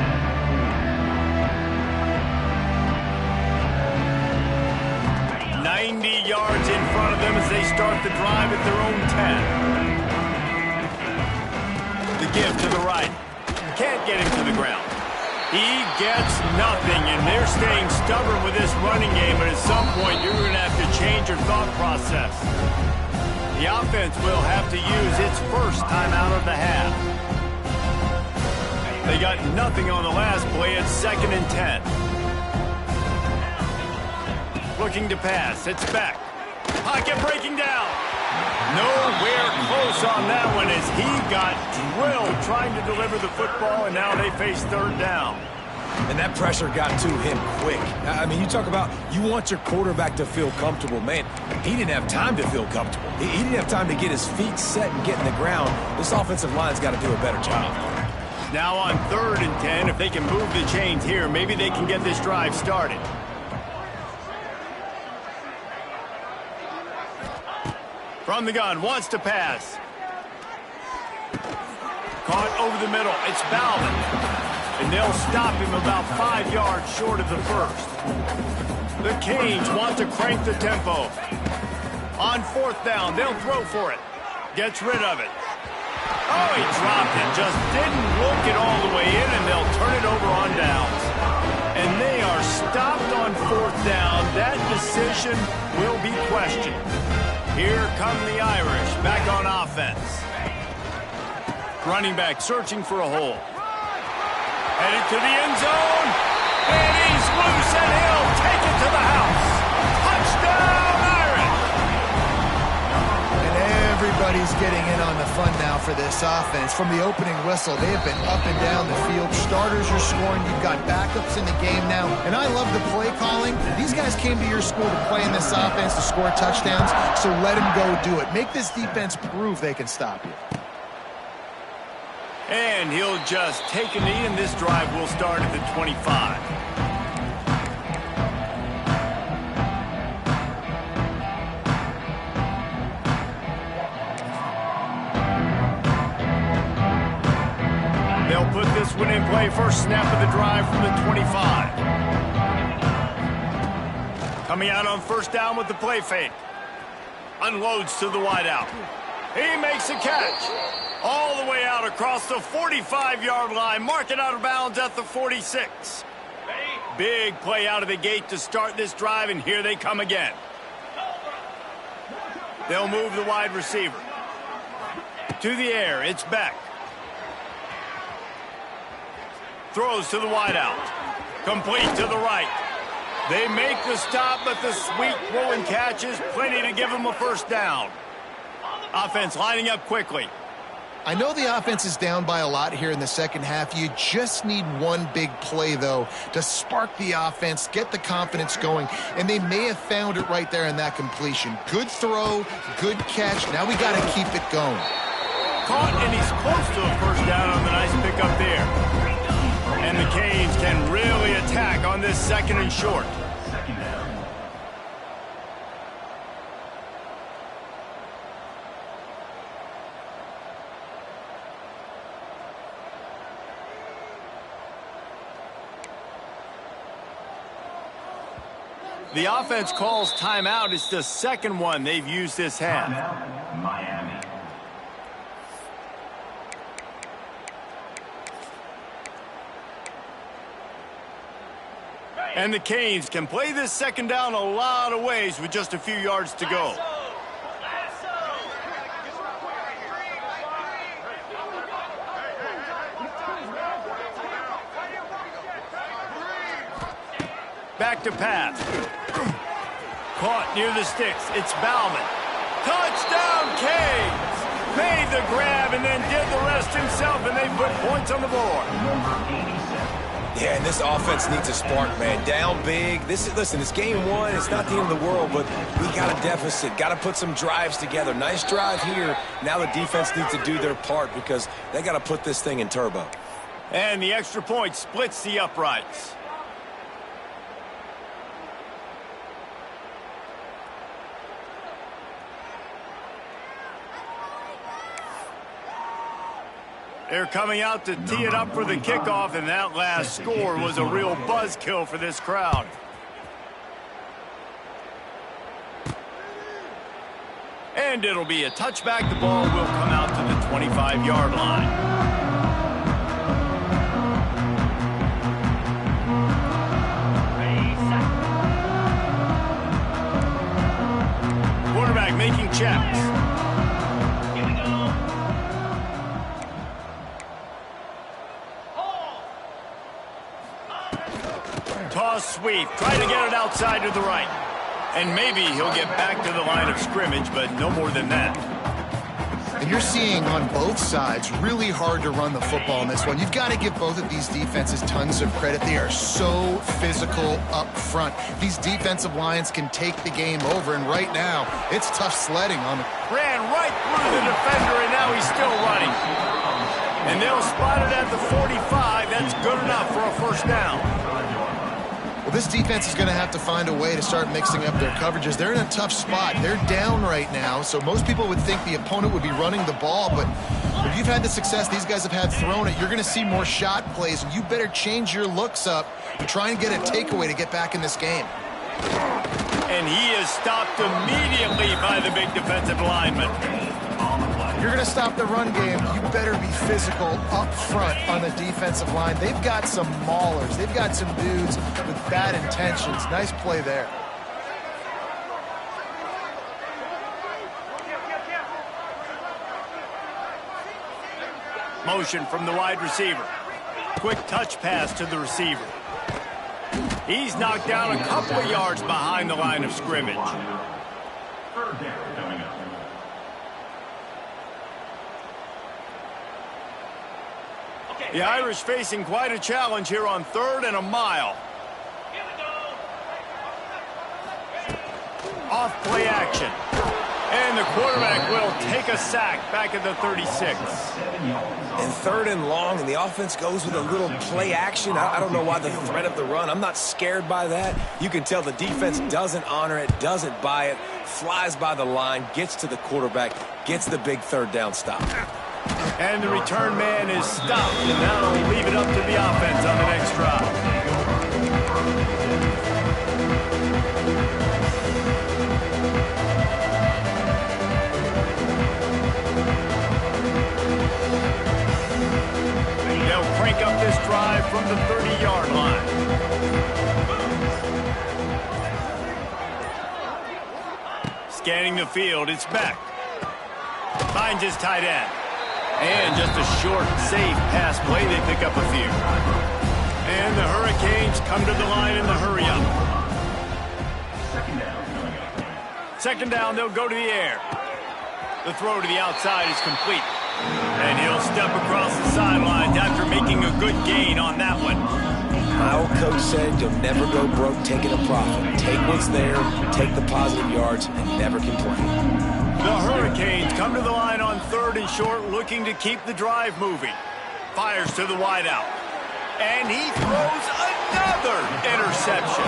90 yards in front of them as they start the drive at their own 10. The give to the right. Can't get him to the ground. He gets nothing, and they're staying stubborn with this running game, but at some point you're going to have to change your thought process. The offense will have to use its first timeout of the half. They got nothing on the last play. It's 2nd and 10. Looking to pass. It's Beck. Pocket breaking down. Nowhere close on that one as he got drilled trying to deliver the football, and now they face third down. And that pressure got to him quick. I mean, you talk about you want your quarterback to feel comfortable. Man, he didn't have time to feel comfortable. He didn't have time to get his feet set and get in the ground. This offensive line's got to do a better job. Now on 3rd and 10, if they can move the chains here, maybe they can get this drive started. From the gun, wants to pass. Caught over the middle. It's Bauman. And they'll stop him about 5 yards short of the first. The Canes want to crank the tempo. On 4th down, they'll throw for it. Gets rid of it. Oh, he dropped it. Just didn't look it all the way in, and they'll turn it over on downs. And they are stopped on 4th down. That decision will be questioned. Here come the Irish back on offense. Running back searching for a hole. Headed to the end zone. And he's loose, and he'll take it to the house. Touchdown, Irish! And everybody's getting in on the fun now for this offense. From the opening whistle, they have been up and down the field. Starters are scoring. You've got backups in the game now. And I love the play calling. These guys came to your school to play in this offense to score touchdowns, so let them go do it. Make this defense prove they can stop you. And he'll just take a knee, and this drive will start at the 25. They'll put this one in play. First snap of the drive from the 25. Coming out on 1st down with the play fake. Unloads to the wideout. He makes a catch. All the way out across the 45-yard line. Mark it out of bounds at the 46. Big play out of the gate to start this drive, and here they come again. They'll move the wide receiver. To the air, it's Beck. Throws to the wideout. Complete to the right. They make the stop, but the sweet throw and catch is plenty to give them a 1st down. Offense lining up quickly. I know the offense is down by a lot here in the second half. You just need one big play, though, to spark the offense, get the confidence going, and they may have found it right there in that completion. Good throw, good catch. Now we got to keep it going. Caught, and he's close to a 1st down on the nice pickup there. And the Canes can really attack on this 2nd and short. The offense calls timeout. It's the 2nd one they've used this half. Miami. And the Canes can play this 2nd down a lot of ways with just a few yards to go. Back to pass. Caught near the sticks. It's Bauman. Touchdown, Canes! Made the grab and then did the rest himself, and they put points on the board. Yeah, and this offense needs a spark, man. Down big. Listen, it's game 1. It's not the end of the world, but we got a deficit. Got to put some drives together. Nice drive here. Now the defense needs to do their part because they got to put this thing in turbo. And the extra point splits the uprights. They're coming out to tee it up for the kickoff, and that last score was a real buzzkill for this crowd. And it'll be a touchback. The ball will come out to the 25-yard line. Quarterback making checks. Toss sweep. Try to get it outside to the right. And maybe he'll get back to the line of scrimmage, but no more than that. And you're seeing on both sides really hard to run the football in this one. You've got to give both of these defenses tons of credit. They are so physical up front. These defensive lines can take the game over, and right now, it's tough sledding on the... Ran right through the defender, and now he's still running. And they'll spot it at the 45. That's good enough for a 1st down. Well, this defense is going to have to find a way to start mixing up their coverages. They're in a tough spot. They're down right now, so most people would think the opponent would be running the ball, but if you've had the success these guys have had throwing it, you're going to see more shot plays, and you better change your looks up and try and get a takeaway to get back in this game. And he is stopped immediately by the big defensive lineman. If you're going to stop the run game, you better be physical up front on the defensive line. They've got some maulers. They've got some dudes with bad intentions. Nice play there. Motion from the wide receiver. Quick touch pass to the receiver. He's knocked down a couple of yards behind the line of scrimmage. The Irish facing quite a challenge here on 3rd and a mile. Off play action. And the quarterback will take a sack back at the 36. And 3rd and long, and the offense goes with a little play action. I don't know why the threat of the run. I'm not scared by that. You can tell the defense doesn't honor it, doesn't buy it, flies by the line, gets to the quarterback, gets the big 3rd down stop. And the return man is stopped, and now they'll leave it up to the offense on the next drive. They'll crank up this drive from the 30-yard line. Scanning the field, it's Beck. Finds his tight end. And just a short, safe pass play. They pick up a few. And the Hurricanes come to the line in the hurry-up. Second down, they'll go to the air. The throw to the outside is complete. And he'll step across the sidelines after making a good gain on that one. My old coach said you'll never go broke taking a profit. Take what's there, take the positive yards, and never complain. The Hurricanes come to the line on 3rd and short, looking to keep the drive moving. Fires to the wideout. And he throws another interception.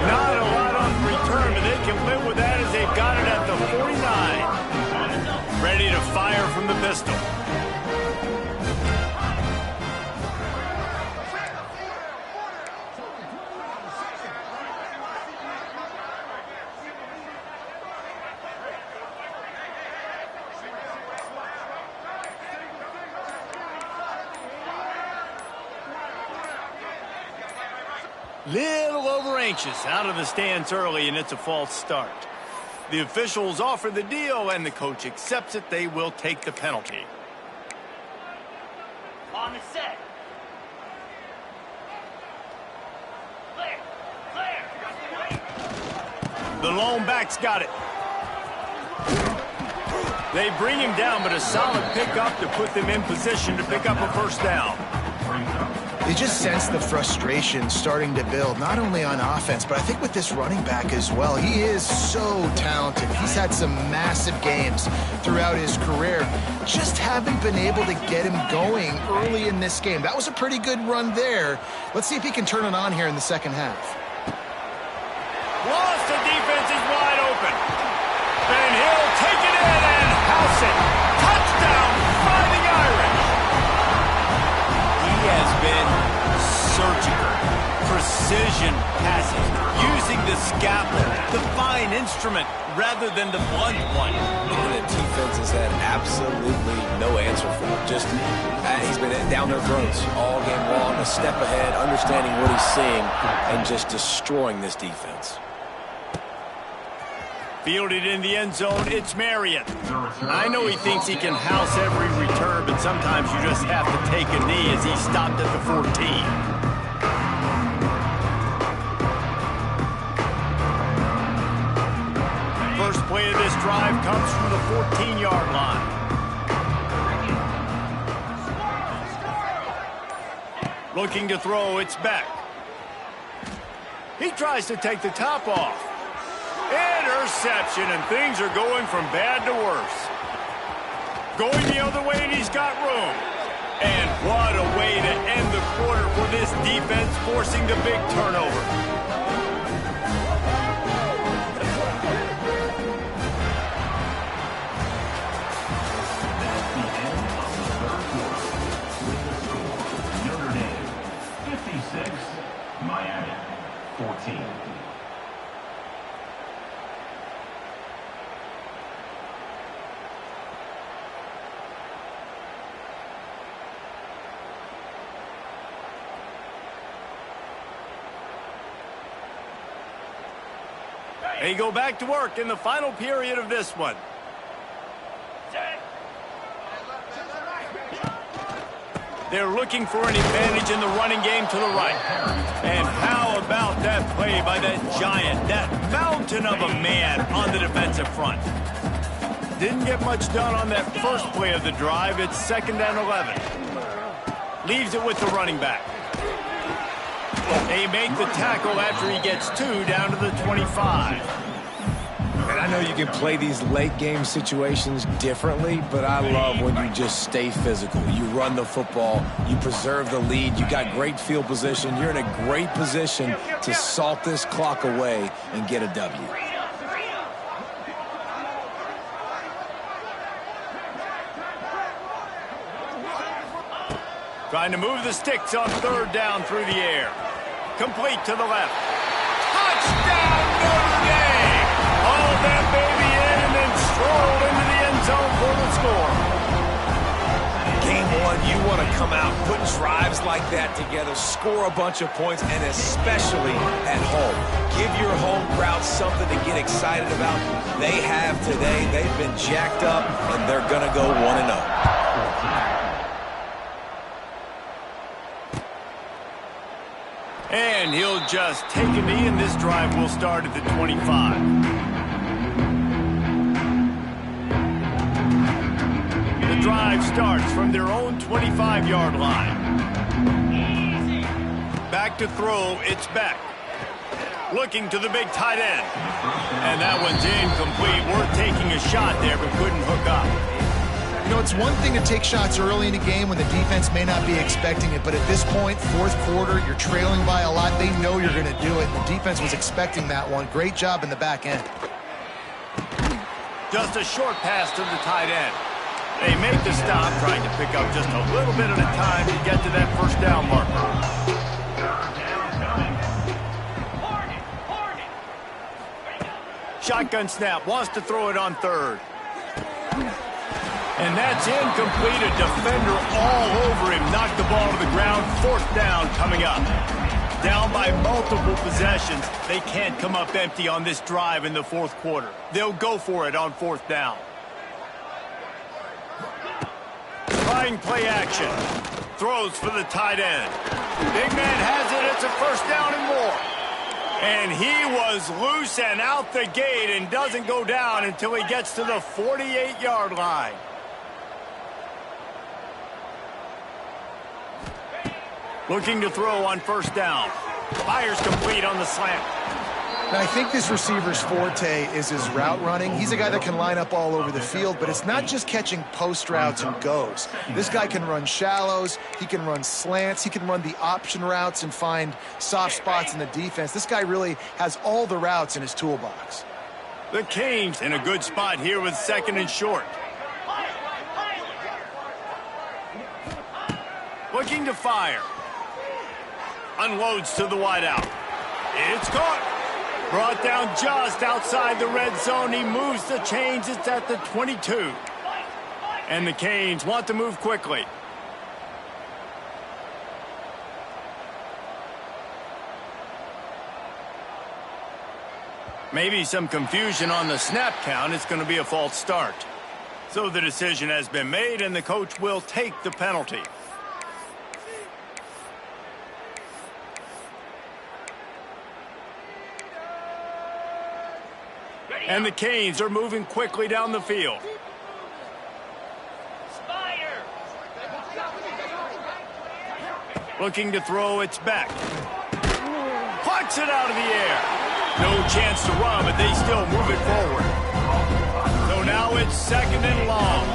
Not a lot on the return, but they can live with that as they've got it at the 49. Ready to fire from the pistol. Little over anxious out of the stance early, and it's a false start. The officials offer the deal, and the coach accepts it. They will take the penalty. On the set. Clear. Clear. The lone back's got it. They bring him down, but a solid pickup to put them in position to pick up a first down. You just sense the frustration starting to build, not only on offense, but I think with this running back as well. He is so talented. He's had some massive games throughout his career. Just haven't been able to get him going early in this game. That was a pretty good run there. Let's see if he can turn it on here in the second half. Lost, the defense is wide open. And he'll take it in and house it. Touchdown, Fighting Irish. He has been surgical, precision passing, using the scalpel, the fine instrument, rather than the blunt one. And the defense has had absolutely no answer for him. Just, he's been down their throats all game long, a step ahead, understanding what he's seeing, and just destroying this defense. Fielded in the end zone, it's Marion. I know he thinks he can house every return, but sometimes you just have to take a knee as he stopped at the 14. First play of this drive comes from the 14-yard line. Looking to throw, it's Beck. He tries to take the top off. Interception, and things are going from bad to worse. Going the other way, and he's got room. And what a way to end the quarter for this defense, forcing the big turnover. Notre Dame 56, Miami 14. They go back to work in the final period of this one. They're looking for an advantage in the running game to the right. And how about that play by that giant, that mountain of a man on the defensive front? Didn't get much done on that first play of the drive. It's 2nd and 11. Leaves it with the running back. They make the tackle after he gets 2 down to the 25. And I know you can play these late game situations differently, but I love when you just stay physical. You run the football, you preserve the lead, you got great field position, you're in a great position to salt this clock away and get a W. Trying to move the sticks on 3rd down through the air. Complete to the left. Touchdown, Notre Dame! Hauled that baby in and then strolled into the end zone for the score. Game 1, you want to come out, put drives like that together, score a bunch of points, and especially at home. Give your home crowd something to get excited about. They have today. They've been jacked up, and they're going to go 1-0. And he'll just take a knee, and this drive will start at the 25. The drive starts from their own 25-yard line. Back to throw, it's Beck. Looking to the big tight end. And that one's incomplete. Worth taking a shot there, but couldn't hook up. You know, it's one thing to take shots early in the game when the defense may not be expecting it, but at this point, 4th quarter, you're trailing by a lot. They know you're going to do it. The defense was expecting that one. Great job in the back end. Just a short pass to the tight end. They make the stop, trying to pick up just a little bit at a time to get to that 1st down marker. Shotgun snap, wants to throw it on 3rd. And that's incomplete. A defender all over him. Knocked the ball to the ground. 4th down coming up. Down by multiple possessions. They can't come up empty on this drive in the 4th quarter. They'll go for it on 4th down. Trying play action. Throws for the tight end. Big man has it. It's a 1st down and more. And he was loose and out the gate and doesn't go down until he gets to the 48-yard line. Looking to throw on 1st down. Fires complete on the slant. Now, I think this receiver's forte is his route running. He's a guy that can line up all over the field, but it's not just catching post routes and goes. This guy can run shallows, he can run slants, he can run the option routes and find soft spots in the defense. This guy really has all the routes in his toolbox. The Canes in a good spot here with 2nd and short. Looking to fire. Unloads to the wideout. It's caught. Brought down just outside the red zone. He moves the chains. It's at the 22. And the Canes want to move quickly. Maybe some confusion on the snap count. It's going to be a false start. So the decision has been made, and the coach will take the penalty. And the Canes are moving quickly down the field. Looking to throw, it's back. Plucks it out of the air. No chance to run, but they still move it forward. So now it's 2nd and long.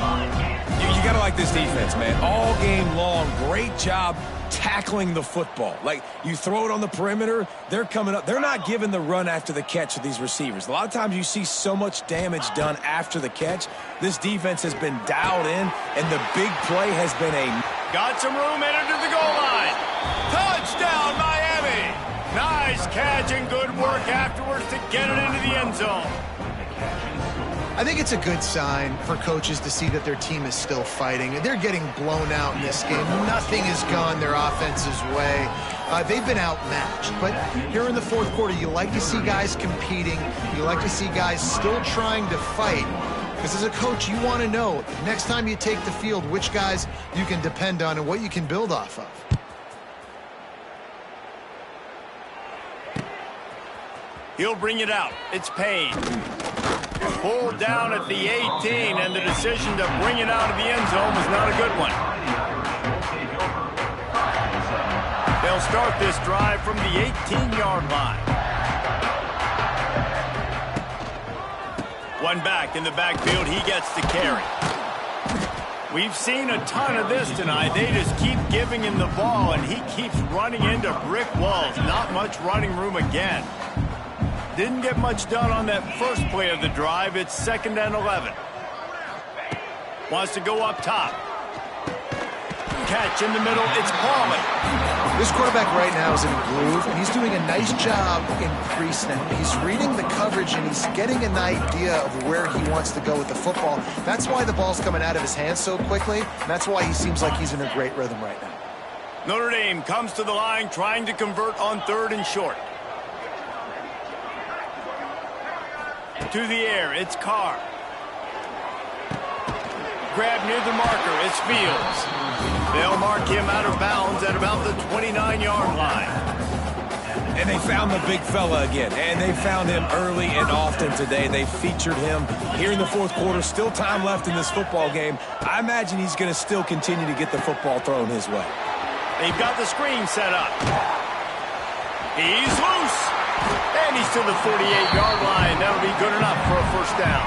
You got to like this defense, man. All game long, great job tackling the football. Like, you throw it on the perimeter, they're coming up. They're not giving the run after the catch of these receivers. A lot of times you see so much damage done after the catch. This defense has been dialed in, and the big play has been a... Got some room, entered to the goal line. Touchdown, Miami! Nice catch and good work afterwards to get it into the end zone. I think it's a good sign for coaches to see that their team is still fighting. They're getting blown out in this game. Nothing has gone their offense's way. They've been outmatched. But here in the fourth quarter, you like to see guys competing. You like to see guys still trying to fight. Because as a coach, you want to know next time you take the field which guys you can depend on and what you can build off of. He'll bring it out. It's Payne. Pulled down at the 18, and the decision to bring it out of the end zone was not a good one. They'll start this drive from the 18-yard line. One back in the backfield. He gets the carry. We've seen a ton of this tonight. They just keep giving him the ball, and he keeps running into brick walls. Not much running room again. Didn't get much done on that first play of the drive. It's 2nd and 11. Wants to go up top. Catch in the middle. It's Pauly. This quarterback right now is in a groove, and he's doing a nice job in pre-snap. He's reading the coverage, and he's getting an idea of where he wants to go with the football. That's why the ball's coming out of his hands so quickly, and that's why he seems like he's in a great rhythm right now. Notre Dame comes to the line trying to convert on 3rd and short. To the air, it's Carr. Grab near the marker, it's Fields. They'll mark him out of bounds at about the 29-yard line. And they found the big fella again, and they found him early and often today. They featured him here in the fourth quarter. Still time left in this football game. I imagine he's going to still continue to get the football thrown his way. They've got the screen set up. He's loose. And he's to the 48-yard line. That'll be good enough for a first down.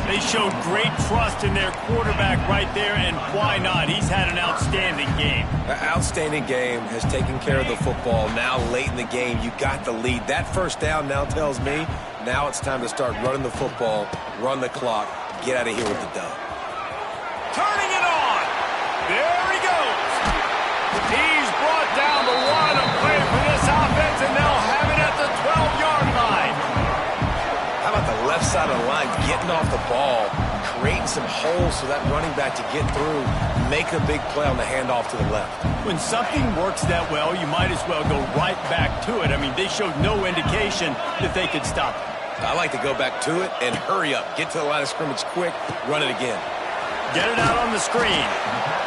They showed great trust in their quarterback right there, and why not? He's had an outstanding game. An outstanding game, has taken care of the football. Now late in the game, you got the lead. That first down now tells me now it's time to start running the football, run the clock, get out of here with the dub. Turning it on. There he goes. He's brought down the one to play for this offense, and they'll have it at the 12-yard line. How about the left side of the line getting off the ball, creating some holes for that running back to get through, make a big play on the handoff to the left. When something works that well, you might as well go right back to it. I mean, they showed no indication that they could stop it. I like to go back to it and hurry up. Get to the line of scrimmage quick, run it again. Get it out on the screen.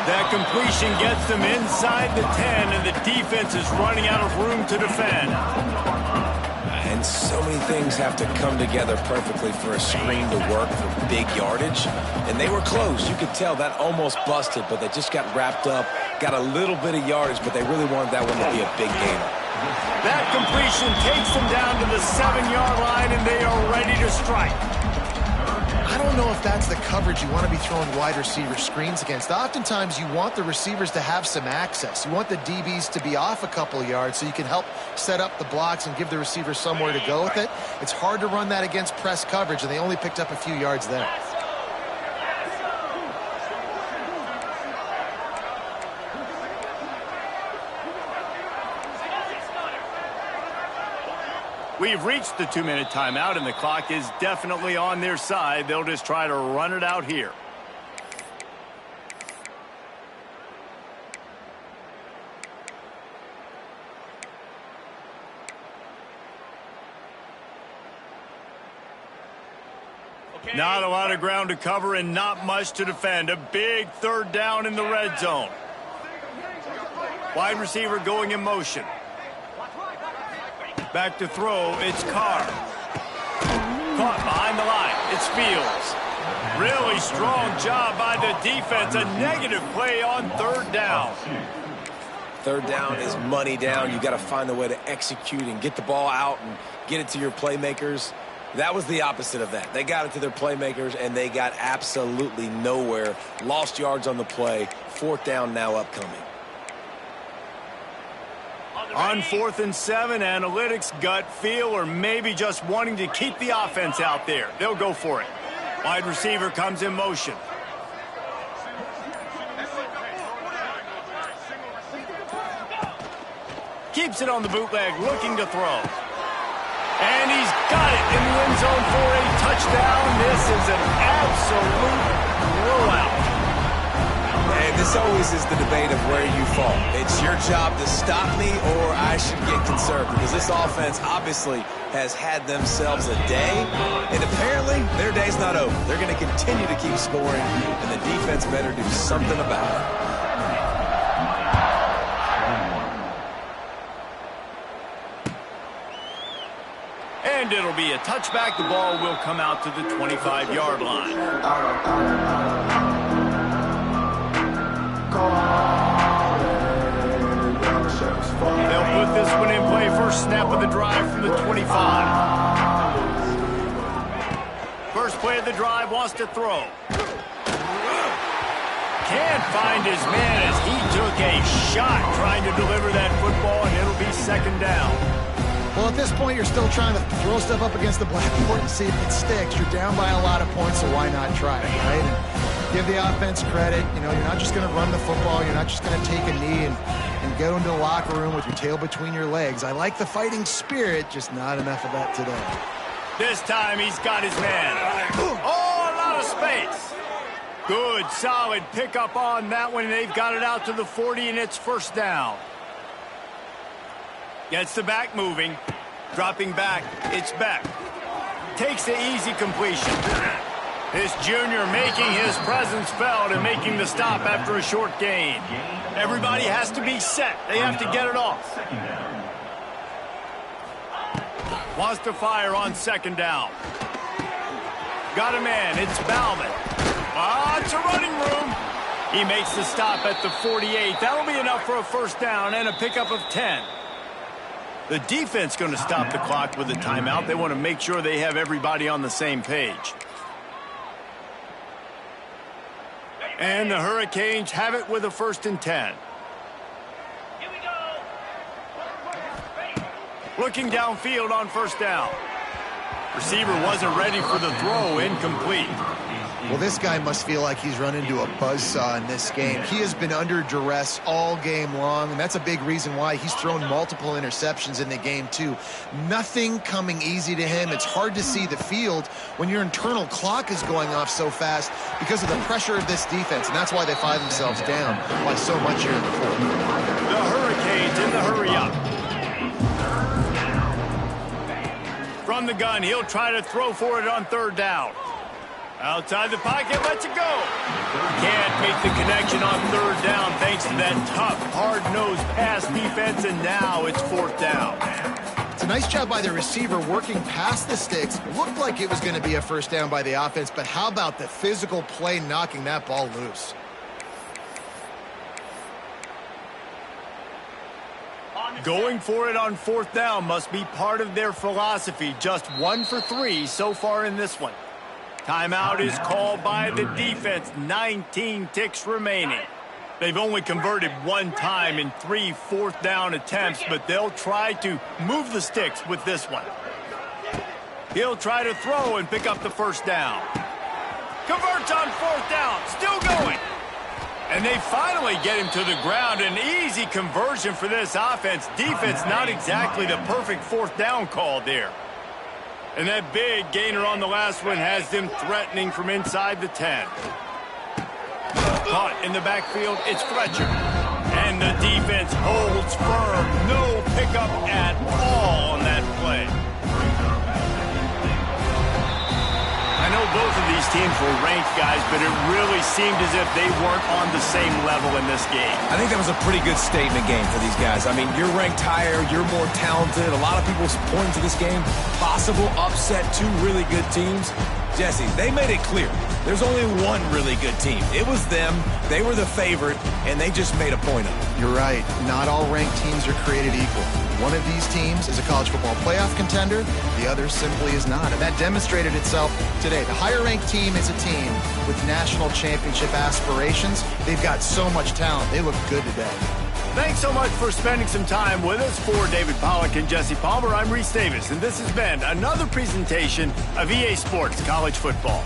That completion gets them inside the 10, and the defense is running out of room to defend. And so many things have to come together perfectly for a screen to work for big yardage. And they were close. You could tell that almost busted, but they just got wrapped up, got a little bit of yardage, but they really wanted that one to be a big gainer. That completion takes them down to the 7-yard line, and they are ready to strike. I don't know if that's the coverage you want to be throwing wide receiver screens against. Oftentimes, you want the receivers to have some access. You want the DBs to be off a couple yards so you can help set up the blocks and give the receivers somewhere to go with it. It's hard to run that against press coverage, and they only picked up a few yards there. We've reached the 2-minute timeout, and the clock is definitely on their side. They'll just try to run it out here. Not a lot of ground to cover and not much to defend. A big 3rd down in the red zone. Wide receiver going in motion. Back to throw, it's Carr. Caught behind the line, it's Fields. Really strong job by the defense. A negative play on 3rd down. 3rd down is money down. You got to find a way to execute and get the ball out and get it to your playmakers. That was the opposite of that. They got it to their playmakers, and they got absolutely nowhere. Lost yards on the play. 4th down now upcoming. On 4th and 7, analytics, gut feel, or maybe just wanting to keep the offense out there. They'll go for it. Wide receiver comes in motion. Keeps it on the bootleg, looking to throw. And he's got it in the end zone for a touchdown. touchdown. This is an absolute blowout. And this always is the debate of where you fall. It's your job to stop me, or I should get concerned, because this offense obviously has had themselves a day, and apparently their day's not over. They're going to continue to keep scoring, and the defense better do something about it. And it'll be a touchback. The ball will come out to the 25-yard line. They'll put this one in play. First snap of the drive from the 25. First play of the drive, wants to throw. Can't find his man as he took a shot trying to deliver that football, and it'll be second down. Well, at this point, you're still trying to throw stuff up against the blackboard and see if it sticks. You're down by a lot of points, so why not try it, right? And give the offense credit. You know, you're not just going to run the football. You're not just going to take a knee and go into the locker room with your tail between your legs. I like the fighting spirit, just not enough of that today. This time he's got his man. Oh, a lot of space. Good, solid pickup on that one. They've got it out to the 40, and it's first down. Gets the back moving. Dropping back. It's back. Takes the easy completion. This junior making his presence felt and making the stop after a short gain. Everybody has to be set. They have to get it off. Wants to fire on second down. Got a man. It's Bauman. It's a running room. He makes the stop at the 48. That'll be enough for a first down and a pickup of 10. The defense going to stop the clock with a timeout. They want to make sure they have everybody on the same page. And the Hurricanes have it with a 1st and 10. Here we go. Looking downfield on first down. Receiver wasn't ready for the throw. Incomplete. Well, this guy must feel like he's run into a buzzsaw in this game. He has been under duress all game long, and that's a big reason why he's thrown multiple interceptions in the game, too. Nothing coming easy to him. It's hard to see the field when your internal clock is going off so fast because of the pressure of this defense, and that's why they find themselves down by so much here in the fourth. The Hurricanes in the hurry-up. From the gun, he'll try to throw for it on third down. Outside the pocket, lets it go. Can't make the connection on third down thanks to that tough, hard-nosed pass defense, and now it's fourth down. It's a nice job by the receiver working past the sticks. Looked like it was going to be a first down by the offense, but how about the physical play knocking that ball loose? Going for it on fourth down must be part of their philosophy. Just 1 for 3 so far in this one. Timeout is called by the defense. 19 ticks remaining. They've only converted one time in 3 fourth down attempts, but they'll try to move the sticks with this one. He'll try to throw and pick up the first down. Converts on fourth down. Still going. And they finally get him to the ground. An easy conversion for this offense. Defense not exactly the perfect fourth down call there. And that big gainer on the last one has them threatening from inside the 10. Caught in the backfield, it's Fletcher. And the defense holds firm. No pickup at all on that play. I know both of these teams were ranked, guys, but it really seemed as if they weren't on the same level in this game. I think that was a pretty good statement game for these guys. I mean, you're ranked higher, you're more talented. A lot of people point to this game. Possible upset, 2 really good teams. Jesse, they made it clear. There's only one really good team. It was them. They were the favorite, and they just made a point of it. You're right. Not all ranked teams are created equal. One of these teams is a college football playoff contender. The other simply is not. And that demonstrated itself today. The higher-ranked team is a team with national championship aspirations. They've got so much talent. They look good today. Thanks so much for spending some time with us. For David Pollack and Jesse Palmer, I'm Reese Davis, and this has been another presentation of EA Sports College Football.